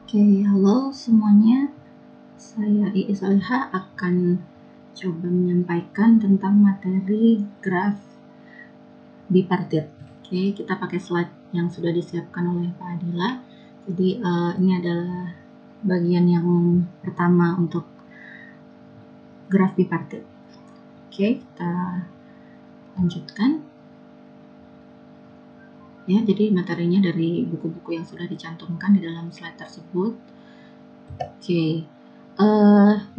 Oke, halo semuanya. Saya Iis Aliha akan coba menyampaikan tentang materi graf bipartit. Oke, kita pakai slide yang sudah disiapkan oleh Pak Adila. Jadi ini adalah bagian yang pertama untuk graf bipartit. Oke, kita lanjutkan. Ya, jadi materinya dari buku-buku yang sudah dicantumkan di dalam slide tersebut. Oke,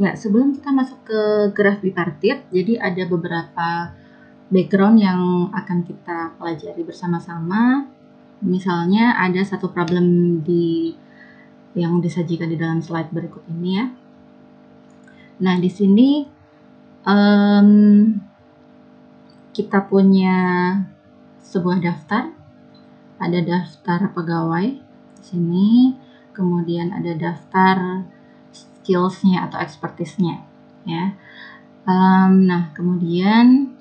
ya sebelum kita masuk ke graf bipartit, jadi ada beberapa background yang akan kita pelajari bersama-sama. Misalnya ada satu problem yang disajikan di dalam slide berikut ini ya. Nah di sini kita punya sebuah daftar. Ada daftar pegawai di sini, kemudian ada daftar skills-nya atau expertise-nya ya. Nah kemudian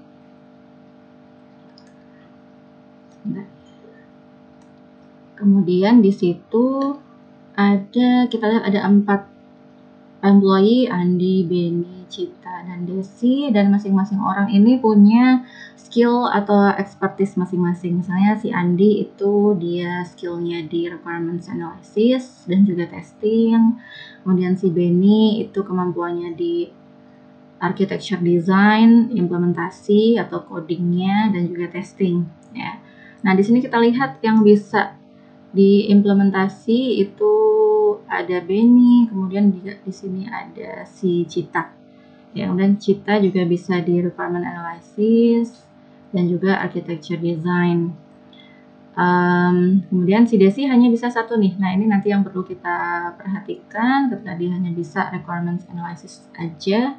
di situ kita lihat ada 4 employee, Andi, Benny, Cita, dan Desi, dan masing-masing orang ini punya skill atau expertise masing-masing. Misalnya si Andi itu dia skillnya di requirements analysis dan juga testing. Kemudian si Benny itu kemampuannya di architecture design, implementasi atau codingnya, dan juga testing ya. Nah di sini kita lihat yang bisa diimplementasi itu ada Benny, kemudian juga di sini ada si Cita. Ya, kemudian Cita juga bisa di requirement analysis dan juga architecture design. Kemudian si Desi hanya bisa satu nih. Nah ini nanti yang perlu kita perhatikan ketika dia hanya bisa requirements analysis aja.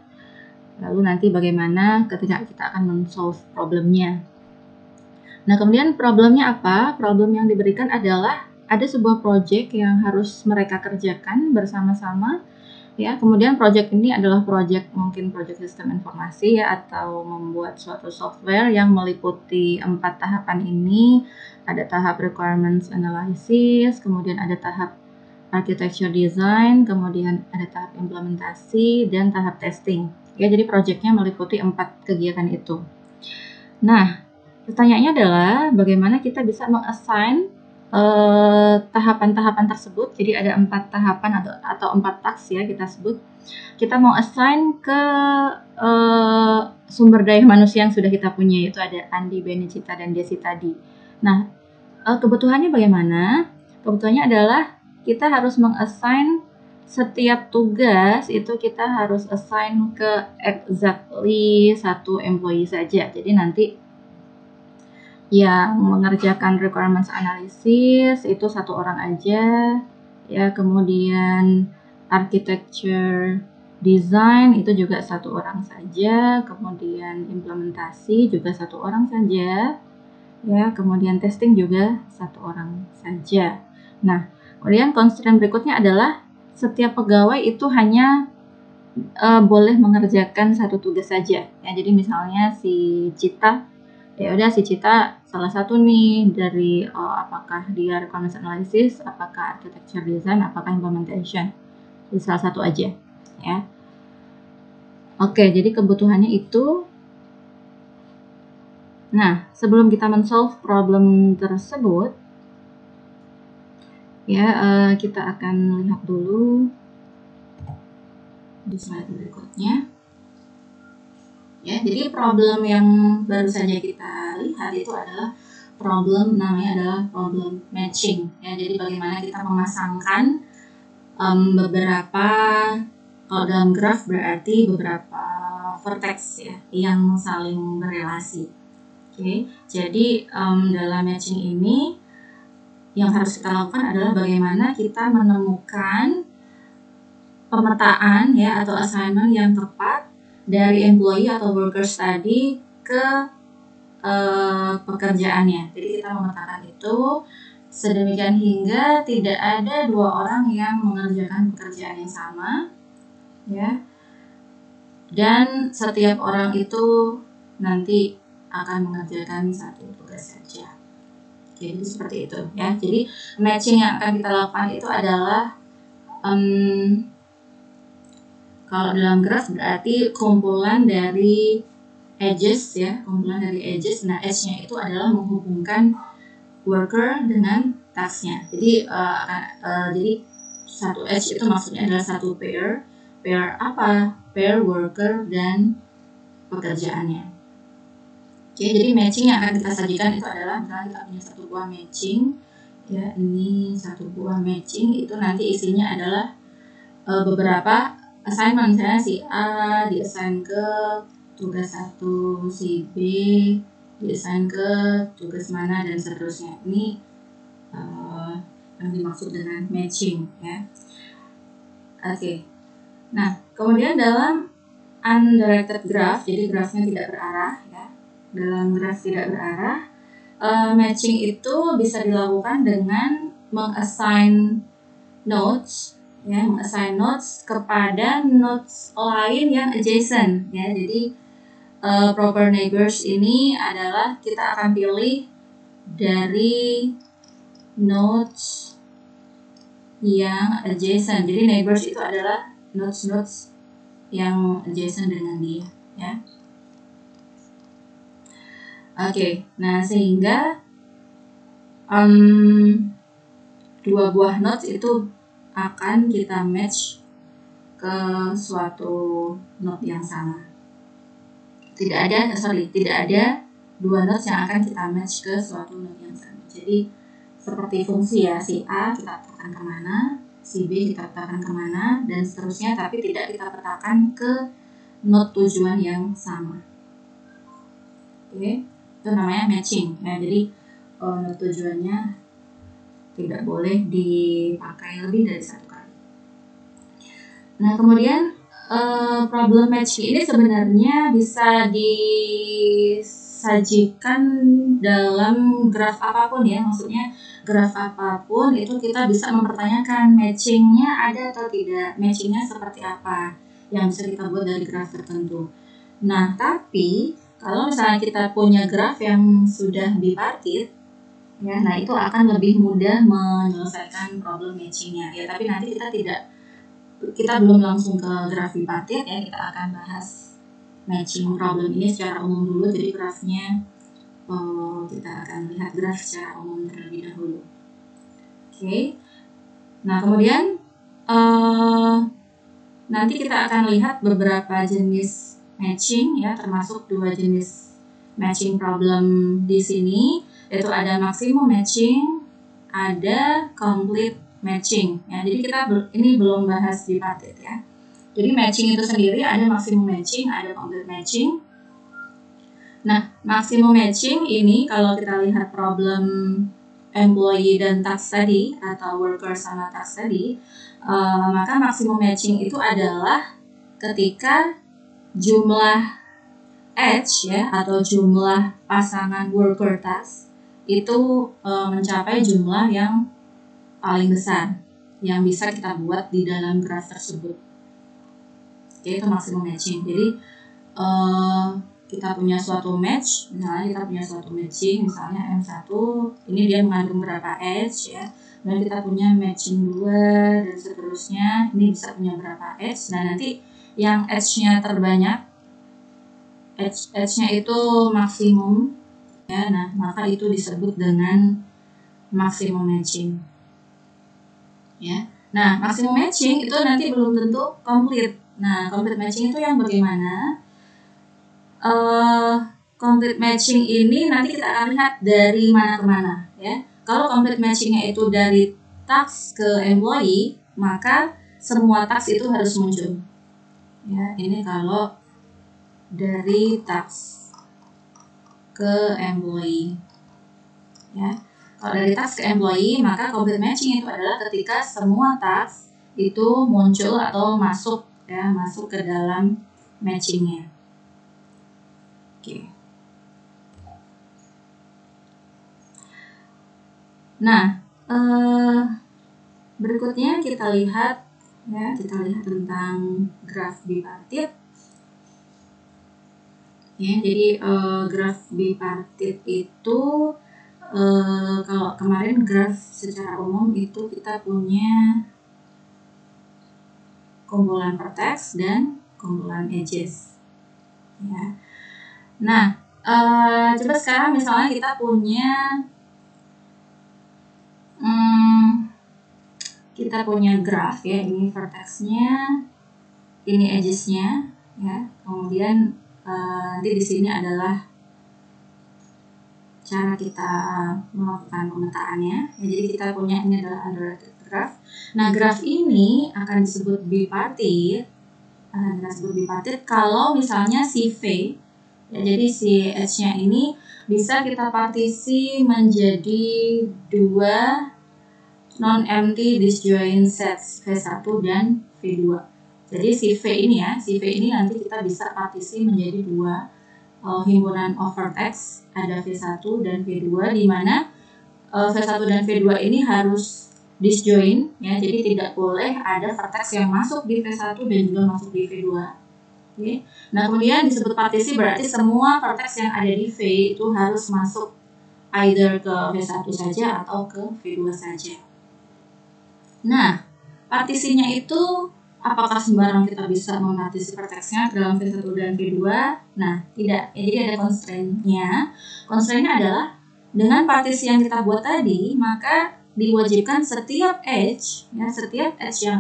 Lalu nanti bagaimana ketika kita akan men-solve problemnya. Nah kemudian problemnya apa? Problem yang diberikan adalah ada sebuah project yang harus mereka kerjakan bersama-sama ya. Kemudian project ini adalah mungkin project sistem informasi ya, atau membuat suatu software yang meliputi 4 tahapan ini. Ada tahap requirements analysis, kemudian ada tahap architecture design, kemudian ada tahap implementasi dan tahap testing ya. Jadi projectnya meliputi 4 kegiatan itu. Nah pertanyaannya adalah bagaimana kita bisa meng-assign tahapan-tahapan tersebut. Jadi ada 4 tahapan atau 4 task ya kita sebut. Kita mau assign ke sumber daya manusia yang sudah kita punya, yaitu ada Andi, Benny, Cita, dan Desi tadi. Nah kebutuhannya bagaimana? Kebutuhannya adalah kita harus meng-assign setiap tugas itu kita harus assign ke exactly satu employee saja. Jadi nanti yang mengerjakan requirements analysis itu satu orang aja ya. Kemudian architecture design itu juga satu orang saja. Kemudian implementasi juga satu orang saja ya. Kemudian testing juga satu orang saja. Nah kemudian constraint berikutnya adalah setiap pegawai itu hanya boleh mengerjakan satu tugas saja ya. Jadi misalnya si Cita, ya udah si Cita salah satu nih dari apakah dia requirements analysis, apakah architecture design, apakah implementation. Jadi salah satu aja ya. Oke, jadi kebutuhannya itu. Nah, sebelum kita men-solve problem tersebut ya, kita akan lihat dulu di slide berikutnya. Ya, jadi problem yang baru saja kita lihat itu adalah problem matching ya. Jadi bagaimana kita memasangkan beberapa, kalau dalam graf berarti beberapa vertex ya yang saling berelasi. Oke, jadi dalam matching ini yang harus kita lakukan adalah bagaimana kita menemukan pemetaan ya atau assignment yang tepat dari employee atau workers tadi ke pekerjaannya. Jadi kita memetakan itu sedemikian hingga tidak ada 2 orang yang mengerjakan pekerjaan yang sama ya. Dan setiap orang itu nanti akan mengerjakan satu tugas saja. Jadi seperti itu ya. Jadi matching yang akan kita lakukan itu adalah Kalau dalam graf berarti kumpulan dari edges ya, kumpulan dari edges. Nah, edge-nya itu adalah menghubungkan worker dengan task-nya. Jadi jadi satu edge itu maksudnya adalah satu pair. Pair apa? Pair worker dan pekerjaannya. Oke, jadi matching yang akan kita sajikan itu adalah misalnya kita punya satu buah matching ya, ini satu buah matching, itu nanti isinya adalah beberapa assignment. Misalnya si A diassign ke tugas 1, si B diassign ke tugas mana, dan seterusnya. Ini yang dimaksud dengan matching ya. Oke. Nah, kemudian dalam undirected graph, jadi grafnya tidak berarah ya. Dalam graf tidak berarah, matching itu bisa dilakukan dengan mengassign nodes ya, mengassign nodes kepada nodes lain yang adjacent ya. Jadi proper neighbors ini adalah kita akan pilih dari nodes yang adjacent. Jadi neighbors itu adalah nodes-nodes yang adjacent dengan dia ya. Oke, nah sehingga dua buah nodes itu akan kita match ke suatu node yang sama. Tidak ada dua nodes yang akan kita match ke suatu node yang sama. Jadi seperti fungsi ya, si A kita petakan kemana, si B kita petakan kemana, dan seterusnya, tapi tidak kita petakan ke node tujuan yang sama. Oke, itu namanya matching ya. Jadi node tujuannya tidak boleh dipakai lebih dari satu kali. Nah, kemudian problem matching ini sebenarnya bisa disajikan dalam graf apapun ya. Maksudnya graf apapun itu kita bisa mempertanyakan matchingnya ada atau tidak, matchingnya seperti apa yang bisa kita buat dari graf tertentu. Nah, tapi kalau misalnya kita punya graf yang sudah bipartit ya, nah itu akan lebih mudah menyelesaikan problem matchingnya ya. Tapi nanti kita belum langsung ke graf bipartit ya, kita akan bahas matching problem ini secara umum dulu. Jadi grafnya kita akan lihat graf secara umum terlebih dahulu. Oke. Nah, kemudian nanti kita akan lihat beberapa jenis matching ya, termasuk dua jenis matching problem di sini, yaitu ada maximum matching, ada complete matching ya. Jadi kita ini belum bahas bipartit ya. Jadi matching itu sendiri ada maximum matching, ada complete matching. Nah, maximum matching ini kalau kita lihat problem employee dan task tadi atau worker sama task tadi, maka maximum matching itu adalah ketika jumlah edge ya atau jumlah pasangan worker task itu mencapai jumlah yang paling besar yang bisa kita buat di dalam graf tersebut. Oke, itu maximum matching. Jadi kita punya suatu match, misalnya kita punya suatu matching, misalnya M1 ini dia mengandung berapa edge ya, dan kita punya matching 2 dan seterusnya, ini bisa punya berapa edge. Nah, nanti yang edge-nya terbanyak, edge-nya itu maksimum ya, nah maka itu disebut dengan maximum matching ya. Nah, maximum matching itu nanti belum tentu complete. Nah, complete matching itu yang bagaimana? Complete matching ini nanti kita akan lihat dari mana ke mana ya. Kalau complete matchingnya itu dari task ke employee, maka semua task itu harus muncul ya. Ini kalau dari task ke employee ya. Kalau dari task ke employee, maka complete matching itu adalah ketika semua task itu muncul atau masuk ya, masuk ke dalam matchingnya. Oke. Nah, berikutnya kita lihat ya, tentang graf bipartit. Ya, jadi graf bipartit itu kalau kemarin graf secara umum itu kita punya kumpulan vertex dan kumpulan edges. Ya. Nah, coba sekarang misalnya kita punya graph ya, ini vertexnya, ini edgesnya, ya. Kemudian nanti di sini adalah cara kita melakukan pemetaannya. Ya, jadi kita punya ini adalah undirected graph. Nah, graph ini akan disebut bipartit. Kalau misalnya si V, ya, jadi si H-nya ini bisa kita partisi menjadi dua non-empty disjoint sets V1 dan V2. Jadi si V ini nanti kita bisa partisi menjadi dua himpunan of vertex, ada V1 dan V2, di mana V1 dan V2 ini harus disjoint, ya, jadi tidak boleh ada vertex yang masuk di V1 dan juga masuk di V2. Okay. Nah, kemudian disebut partisi berarti semua vertex yang ada di V itu harus masuk either ke V1 saja atau ke V2 saja. Nah, partisinya itu apakah sembarang kita bisa mematisi vertexnya dalam V1 dan V2? Nah, tidak. Ya, jadi ada constraint-nya. Constraint-nya adalah dengan partisi yang kita buat tadi, maka diwajibkan setiap edge yang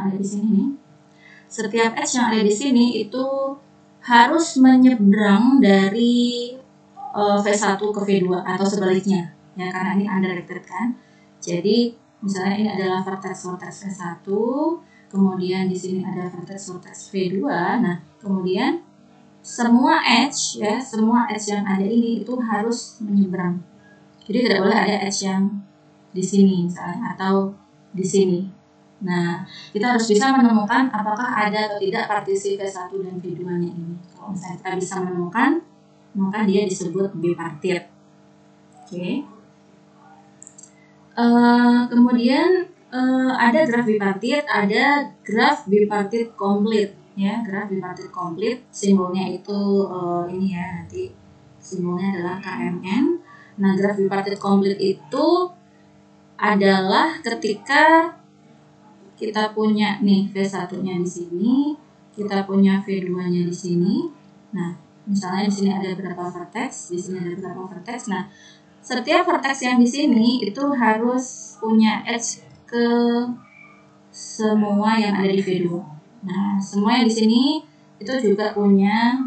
ada di sini, setiap edge yang ada di sini itu harus menyeberang dari V1 ke V2 atau sebaliknya, ya, karena ini undirected kan. Jadi misalnya ini adalah vertex V1, kemudian di sini ada vertex V2. Nah, kemudian semua edge yang ada ini itu harus menyeberang. Jadi tidak boleh ada edge yang di sini misalnya atau di sini. Nah, kita harus bisa menemukan apakah ada atau tidak partisi V1 dan V2-nya ini. Kalau misalnya kita bisa menemukan, maka dia disebut bipartit. Oke. Kemudian ada graf bipartit, ada graf bipartit komplit, ya. Graf bipartit komplit simbolnya itu ini ya, nanti simbolnya adalah KMN. Nah, graf bipartit komplit itu adalah ketika kita punya nih V1-nya di sini, kita punya V2-nya di sini. Nah, misalnya di sini ada berapa vertex, di sini ada berapa vertex. Nah, setiap vertex yang di sini itu harus punya edge ke semua yang ada di V2. Nah, semua yang di sini itu juga punya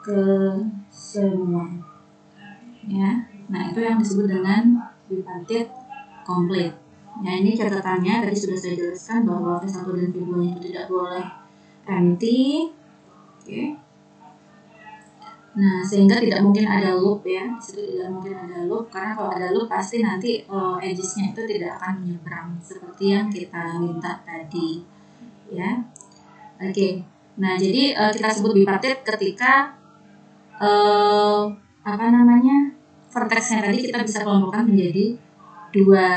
ke semua. Ya. Nah, itu yang disebut dengan bipartit komplit. Nah, ini catatannya tadi sudah saya jelaskan bahwa V1 dan V2-nya itu tidak boleh empty. Oke. Nah, sehingga tidak mungkin ada loop ya. Disitu tidak mungkin ada loop, karena kalau ada loop pasti nanti edges-nya itu tidak akan menyeberang seperti yang kita minta tadi. Ya. Oke. Nah, jadi kita sebut bipartit ketika vertexnya tadi kita bisa kelompokkan menjadi dua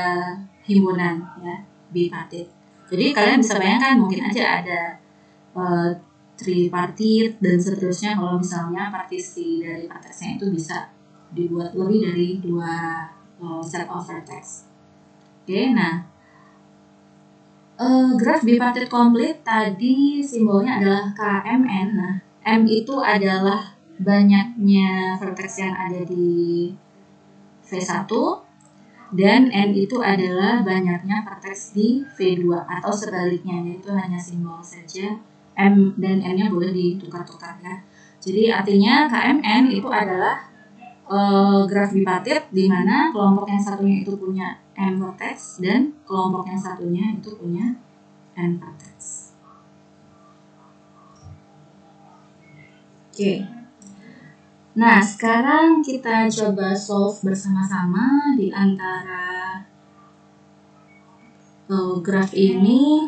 himpunan, ya, bipartit. Jadi kalian bisa bayangkan mungkin aja ada tripartit dan seterusnya kalau misalnya partisi dari vertexnya itu bisa dibuat lebih dari dua set of vertex. Oke, nah graf bipartit komplit tadi simbolnya adalah KMN. Nah, M itu adalah banyaknya vertex yang ada di V1 dan N itu adalah banyaknya vertex di V2 atau sebaliknya, yaitu hanya simbol saja. M dan N-nya boleh ditukar-tukar ya. Jadi artinya KMN itu adalah graf bipartit di mana kelompok yang satunya itu punya M vertex dan kelompok yang satunya itu punya N vertex. Oke. Nah, sekarang kita coba solve bersama-sama di antara graf ini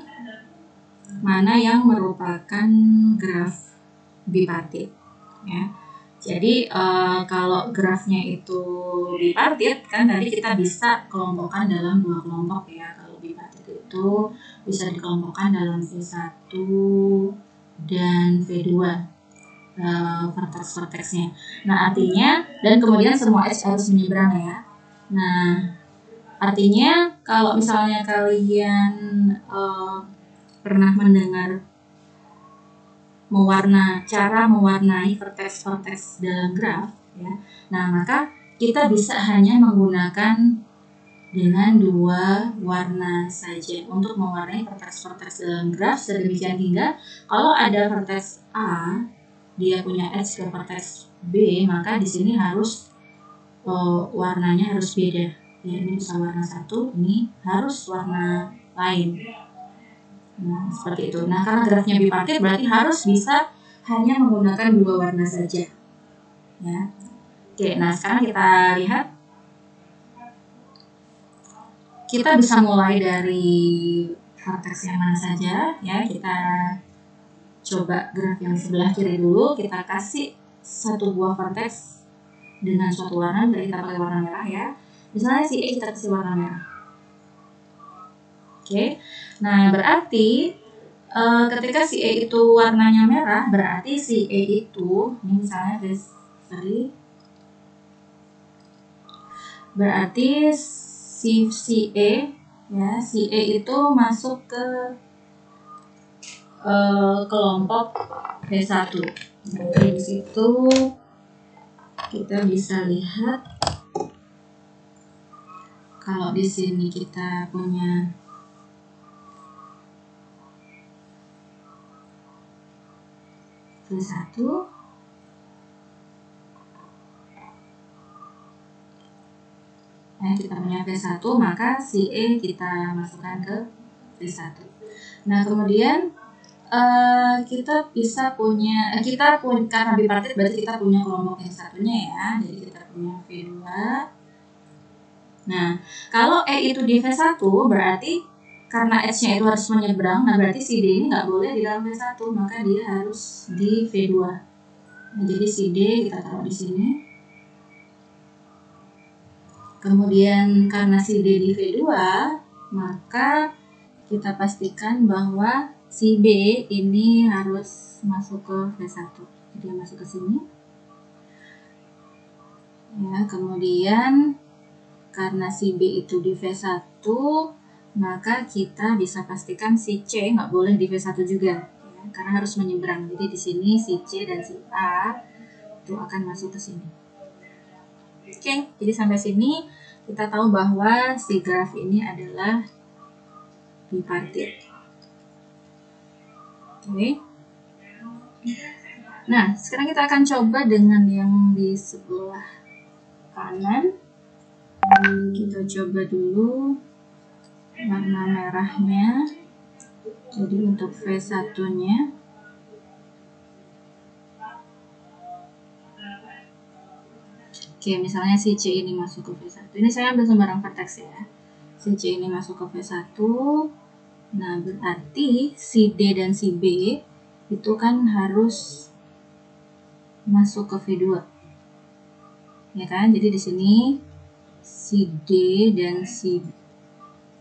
mana yang merupakan graf bipartit, ya. Jadi kalau grafnya itu bipartit kan tadi kita bisa kelompokkan dalam dua kelompok ya. Kalau bipartit itu bisa dikelompokkan dalam V1 dan V2 vertex-vertexnya. Nah, artinya dan kemudian semua edge harus menyeberang ya. Nah, artinya kalau misalnya kalian pernah mendengar cara mewarnai vertex-vertex dalam graf, ya. Nah, maka kita bisa hanya menggunakan dengan 2 warna saja untuk mewarnai vertex-vertex dalam graf, sedemikian hingga kalau ada vertex A dia punya edge ke vertex B, maka di sini harus warnanya harus beda. Ya, ini bisa warna 1, ini harus warna lain. Nah, seperti itu. Nah, karena grafnya bipartit berarti harus bisa hanya menggunakan 2 warna saja. Ya. Oke, nah sekarang kita lihat. Kita bisa mulai dari vertex yang mana saja, ya. Kita coba graf yang sebelah kiri dulu, kita kasih satu buah vertex dengan suatu warna, jadi kita pakai warna merah, ya. Misalnya si E kita kasih warna merah. Oke, nah berarti ketika si E itu warnanya merah, berarti si E itu, ini misalnya berarti si E, ya, si E itu masuk ke kelompok V1. Jadi di situ kita bisa lihat kalau di sini kita punya V1, kita punya V1, maka si E kita masukkan ke V1. Nah, kemudian kita bisa punya, karena bipartit berarti kita punya kelompok yang satunya, ya. Jadi kita punya V2. Nah, kalau E itu di V1 berarti karena edge-nya itu harus menyeberang, nah berarti si D ini nggak boleh di dalam V1, maka dia harus di V2. Nah, jadi si D kita taruh di sini. Kemudian karena si D di V2, maka kita pastikan bahwa si B ini harus masuk ke V1. Jadi dia masuk ke sini. Ya, kemudian karena si B itu di V1, maka kita bisa pastikan si C nggak boleh di V1 juga, ya, karena harus menyeberang. Jadi di sini si C dan si A itu akan masuk ke sini. Oke, jadi sampai sini kita tahu bahwa si graf ini adalah bipartit. Oke. Nah, sekarang kita akan coba dengan yang di sebelah kanan. Kita coba dulu warna merahnya. Jadi untuk V1-nya oke, misalnya si C ini masuk ke V1. Ini saya ambil sembarang vertex, ya. Si C ini masuk ke V1. Nah, berarti si D dan si B itu kan harus masuk ke V2. Ya kan? Jadi di sini si D dan si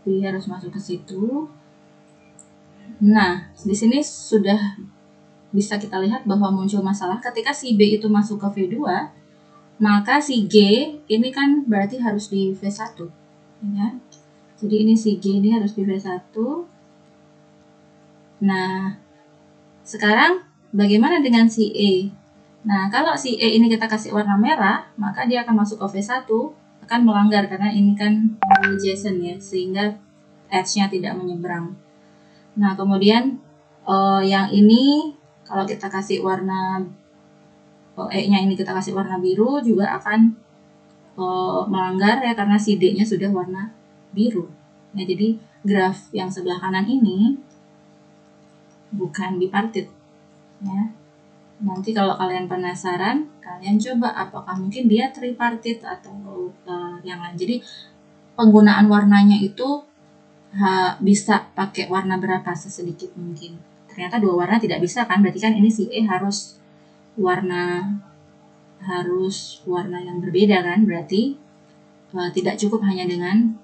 B harus masuk ke situ. Nah, di sini sudah bisa kita lihat bahwa muncul masalah ketika si B itu masuk ke V2, maka si G ini kan berarti harus di V1, ya. Jadi ini si G ini harus di V1. Nah, sekarang bagaimana dengan si E? Nah, kalau si E ini kita kasih warna merah, maka dia akan masuk ke V1, akan melanggar karena ini kan adjacent, ya, sehingga edge-nya tidak menyeberang. Nah, kemudian yang ini kalau kita kasih warna E-nya ini kita kasih warna biru juga akan melanggar, ya, karena si D-nya sudah warna biru. Nah, jadi graf yang sebelah kanan ini bukan bipartit, ya. Nanti kalau kalian penasaran, kalian coba apakah mungkin dia tripartit atau yang lain. Jadi penggunaan warnanya itu bisa pakai warna berapa sesedikit mungkin. Ternyata 2 warna tidak bisa kan, berarti kan ini si E harus warna yang berbeda kan, berarti tidak cukup hanya dengan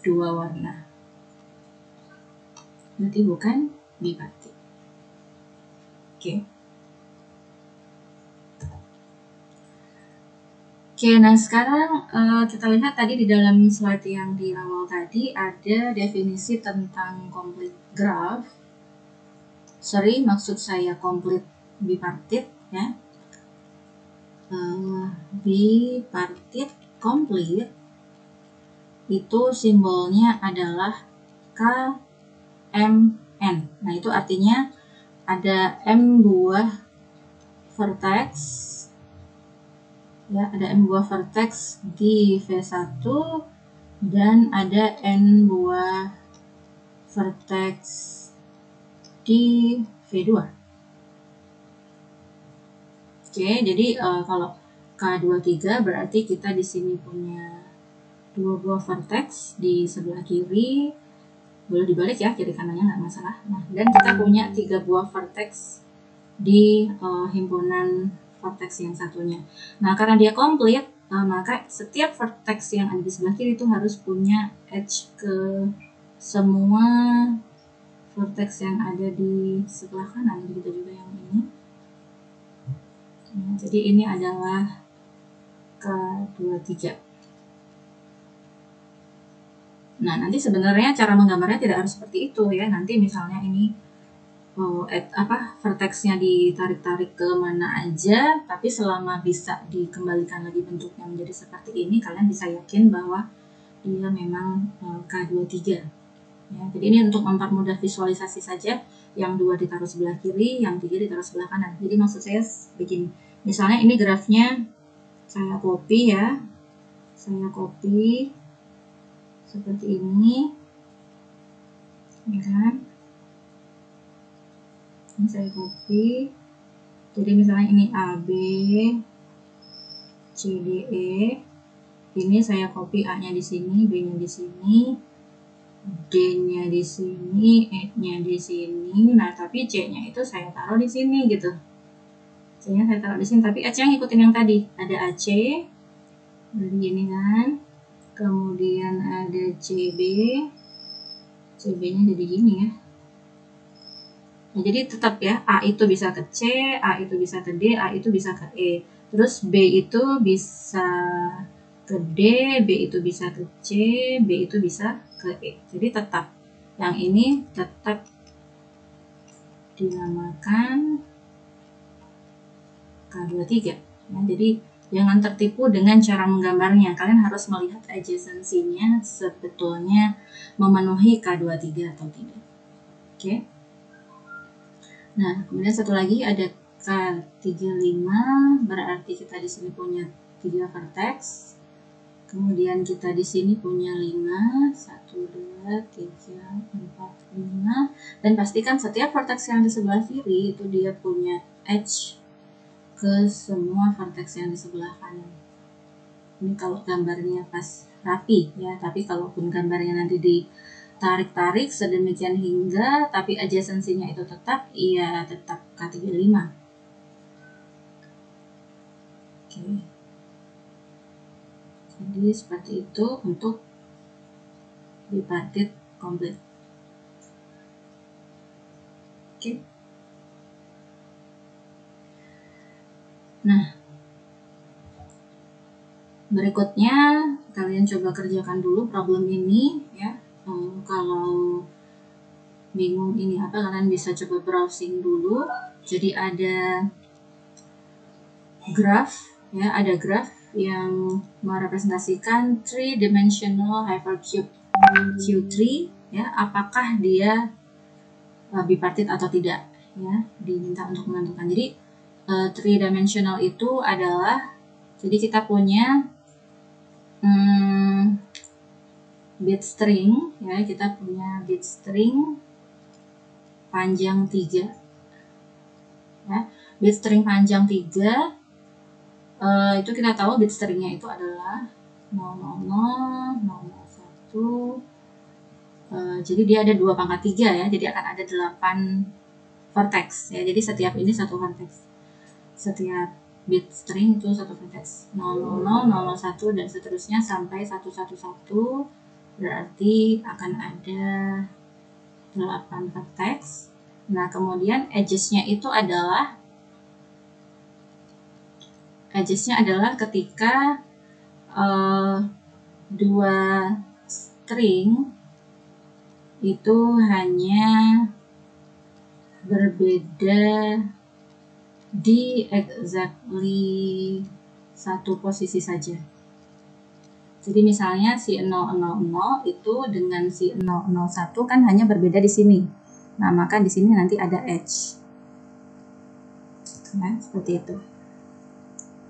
2 warna. Berarti bukan bipartit. Oke. Oke, nah sekarang kita lihat tadi di dalam slide yang di awal tadi ada definisi tentang complete graph. sorry, maksud saya complete bipartit ya. Bipartit complete itu simbolnya adalah KMN. Nah, itu artinya ada M buah vertex ya, ada M buah vertex di V1 dan ada N buah vertex di V2. Oke, jadi kalau K23 berarti kita di sini punya 2 buah vertex di sebelah kiri, boleh dibalik ya kiri kanannya nggak masalah. Nah, dan kita punya 3 buah vertex di himpunan vertex yang satunya. Nah, karena dia komplit, maka setiap vertex yang ada di sebelah kiri itu harus punya edge ke semua vertex yang ada di sebelah kanan, begitu juga yang ini. Nah, jadi ini adalah K23. Nah, nanti sebenarnya cara menggambarnya tidak harus seperti itu ya. Nanti misalnya ini vertexnya ditarik-tarik ke mana aja, tapi selama bisa dikembalikan lagi bentuknya menjadi seperti ini, kalian bisa yakin bahwa dia memang K23 ya. Jadi ini untuk mempermudah visualisasi saja, yang 2 ditaruh sebelah kiri, yang 3 ditaruh sebelah kanan. Jadi maksud saya begini, misalnya ini grafnya saya copy ya, saya copy seperti ini ya kan. Ini saya copy, jadi misalnya ini AB, CDE, ini saya copy A-nya di sini, B-nya di sini, D-nya di sini, E-nya di sini. Nah, tapi C-nya itu saya taruh di sini gitu. C-nya saya taruh di sini, tapi H yang ngikutin yang tadi. Ada AC, begini kan. Kemudian ada CB, CB-nya jadi gini ya. Nah, jadi tetap ya, A itu bisa ke C, A itu bisa ke D, A itu bisa ke E. Terus B itu bisa ke D, B itu bisa ke C, B itu bisa ke E. Jadi tetap, yang ini tetap dinamakan K23. Ya, jadi jangan tertipu dengan cara menggambarnya. Kalian harus melihat adjacency-nya sebetulnya memenuhi K23 atau tidak. Oke. Nah, kemudian satu lagi ada K35, berarti kita di sini punya 3 vertex. Kemudian kita di sini punya 5, 1, 2, 3, 4, 5. Dan pastikan setiap vertex yang di sebelah kiri itu dia punya edge ke semua vertex yang di sebelah kanan. Ini kalau gambarnya pas rapi ya, tapi kalaupun gambarnya nanti tarik-tarik sedemikian hingga tapi adjacency-nya itu tetap, iya tetap K35. Oke. Jadi seperti itu untuk bipartit komplit. Oke. Nah, berikutnya kalian coba kerjakan dulu problem ini ya. Kalau bingung ini apa, kalian bisa coba browsing dulu. Jadi ada graph ya, ada graph yang merepresentasikan 3-dimensional hypercube Q3 ya, apakah dia bipartit atau tidak ya, diminta untuk menentukan. Jadi 3-dimensional itu adalah, jadi kita punya bit string ya, kita punya bit string panjang 3 ya. Bit string panjang 3 itu kita tahu bit stringnya itu adalah 000, 001. Jadi dia ada 2 pangkat 3 ya, jadi akan ada 8 vertex ya. Jadi setiap ini satu vertex, setiap bit string itu satu vertex, 000, 001 dan seterusnya sampai 111, berarti akan ada 8 vertex. Nah, kemudian edges-nya itu adalah ketika dua string itu hanya berbeda di exactly satu posisi saja. Jadi misalnya si 000 itu dengan si 001 kan hanya berbeda di sini. Nah, maka di sini nanti ada edge. Nah, seperti itu.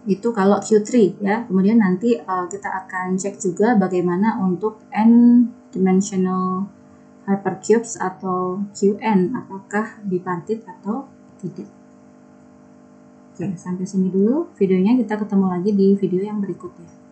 Itu kalau Q3 ya. Kemudian nanti kita akan cek juga bagaimana untuk n-dimensional hypercubes atau Qn, apakah bipartit atau tidak. Oke, sampai sini dulu videonya. Kita ketemu lagi di video yang berikutnya.